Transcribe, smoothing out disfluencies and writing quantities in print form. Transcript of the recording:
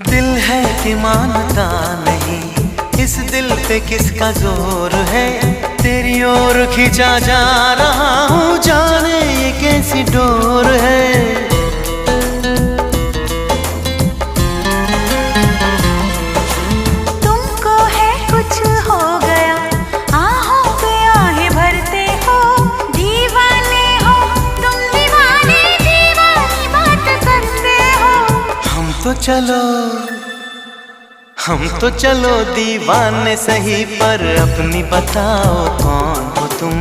दिल है कि मानता नहीं, इस दिल पे किसका जोर है। तेरी ओर खींचा जा रहा हूँ, जाने ये कैसी डोर है। तुमको है कुछ हो गया, आहों पे आहें भरते हो। दीवाने हो तुम, दीवाने दीवानी बात करते हो। हम तो चलो दीवाने सही, पर अपनी बताओ कौन हो तुम।